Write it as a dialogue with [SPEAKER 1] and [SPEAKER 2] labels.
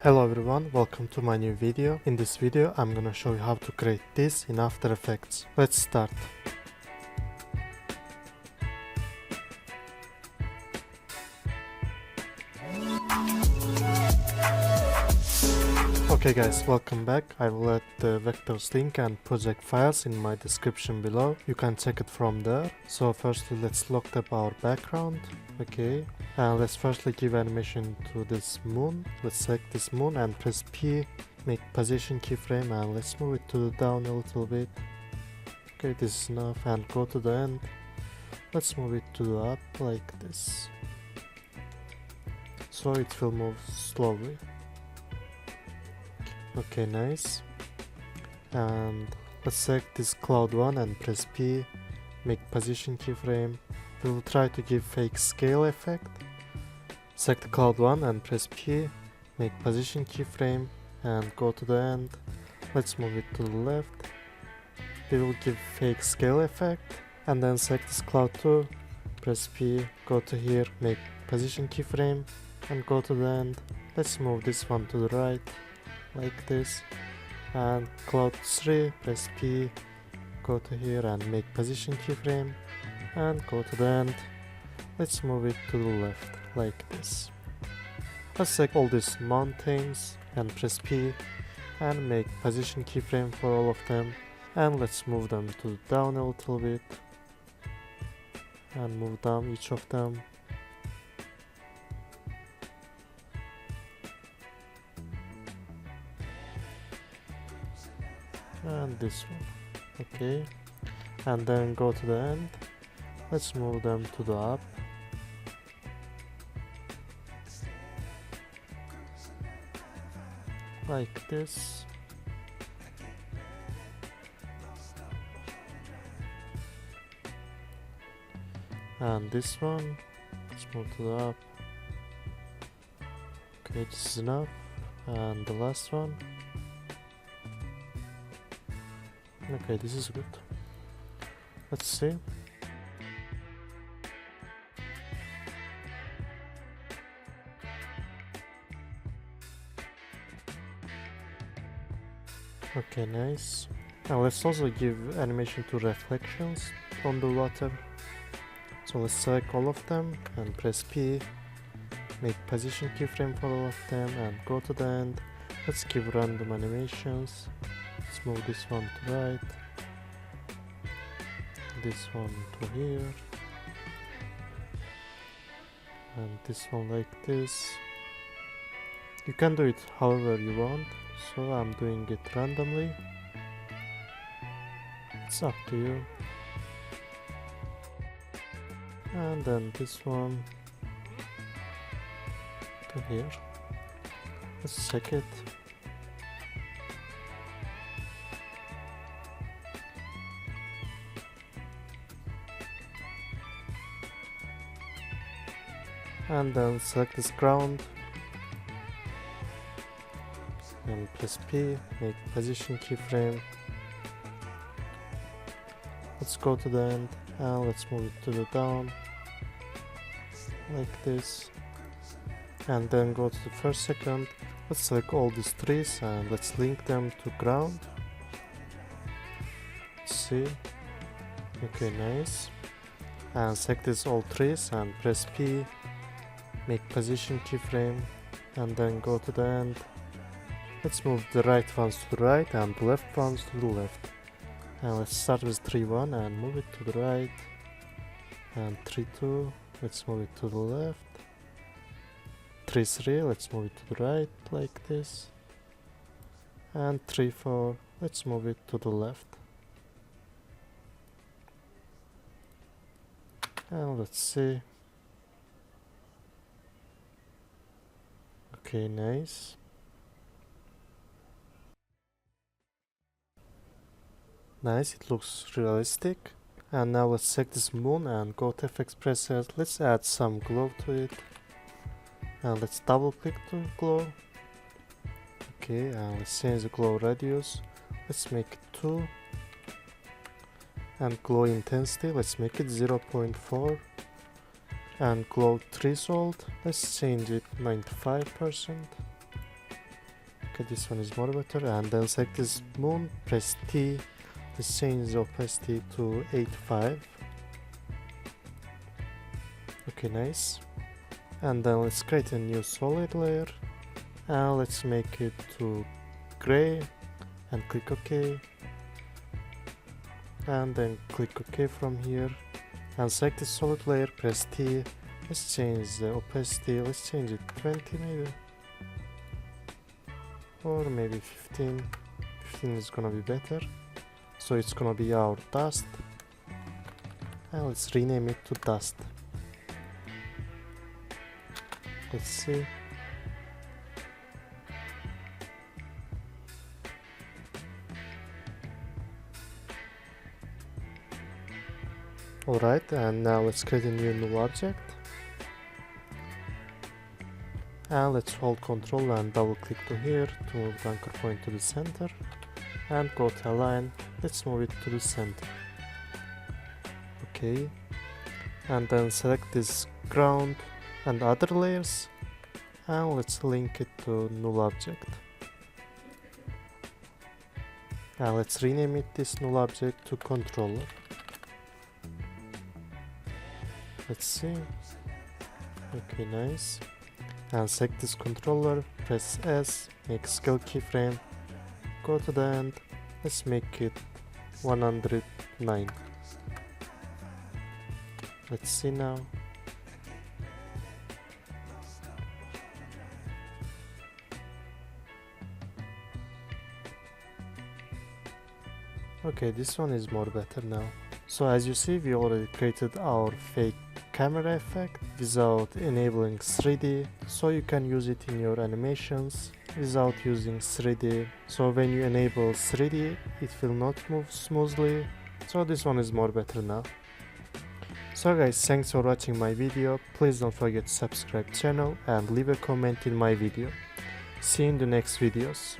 [SPEAKER 1] Hello everyone, welcome to my new video. In this video I'm gonna show you how to create this in After Effects. Let's start. Okay guys, welcome back. I will add the vectors link and project files in my description below. You can check it from there. So firstly let's lock up our background. Okay, and let's firstly give animation to this moon. Let's select this moon and press P, make position keyframe, and let's move it to the down a little bit. Okay, this is enough, and go to the end. Let's move it to the up like this, so it will move slowly. Okay, nice. And let's select this cloud one and press P, make position keyframe. We will try to give fake scale effect. Select the cloud one and press P, make position keyframe, and go to the end. Let's move it to the left. We will give fake scale effect, and then select this cloud 2, press P, go to here, make position keyframe, and go to the end. Let's move this one to the right like this, and cloud 3, press P, go to here and make position keyframe, and go to the end. Let's move it to the left like this. Let's select all these mountains and press P and make position keyframe for all of them, and let's move them to down a little bit and move down each of them. And this one. Okay, and then go to the end. Let's move them to the up. Like this. And this one, let's move to the up. Okay, this is enough. And the last one. Okay, this is good. Let's see. Okay, nice. Now let's also give animation to reflections on the water. So let's select all of them and press P, make position keyframe for all of them, and go to the end. Let's give random animations. Let's move this one to right, this one to here, and this one like this. You can do it however you want, so I'm doing it randomly. It's up to you. And then this one to here. Let's check it. And then select this ground and press P, make position keyframe. Let's go to the end and let's move it to the down like this, and then go to the first second. Let's select all these trees and let's link them to ground. Let's see. Okay, nice. And select these all trees and press P, make position keyframe, and then go to the end. Let's move the right ones to the right and the left ones to the left. And let's start with 3-1 and move it to the right, and 3-2, let's move it to the left, 3-3, let's move it to the right like this, and 3-4, let's move it to the left. And let's see. Okay, nice. Nice, it looks realistic. And now let's check this moon and go to FX preset. Let's add some glow to it. And let's double click to glow. Okay, and let's change the glow radius. Let's make it 2. And glow intensity, let's make it 0.4. And glow threshold, let's change it 95%. Okay, this one is more better. And then select this moon, press T. Let's change the opacity to 85. Okay, nice. And then let's create a new solid layer. And let's make it to gray. And click OK. And then click OK from here. And select the solid layer, press T. Let's change the opacity. Let's change it 20 maybe. Or maybe 15. 15 is gonna be better. So it's gonna be our dust. And let's rename it to dust. Let's see. Alright, and now let's create a new null object. And let's hold Ctrl and double click to here to move the anchor point to the center. And go to align, let's move it to the center. Okay. And then select this ground and other layers. And let's link it to null object. And let's rename it this null object to controller. Let's see. Okay, nice. And select this controller, press S, make scale keyframe, go to the end, let's make it 109. Let's see now. Okay, this one is more better now. So as you see, we already created our fake camera effect without enabling 3D, so you can use it in your animations without using 3D. So when you enable 3D, it will not move smoothly. So this one is more better now. So guys, thanks for watching my video. Please don't forget to subscribe channel and leave a comment in my video. See you in the next videos.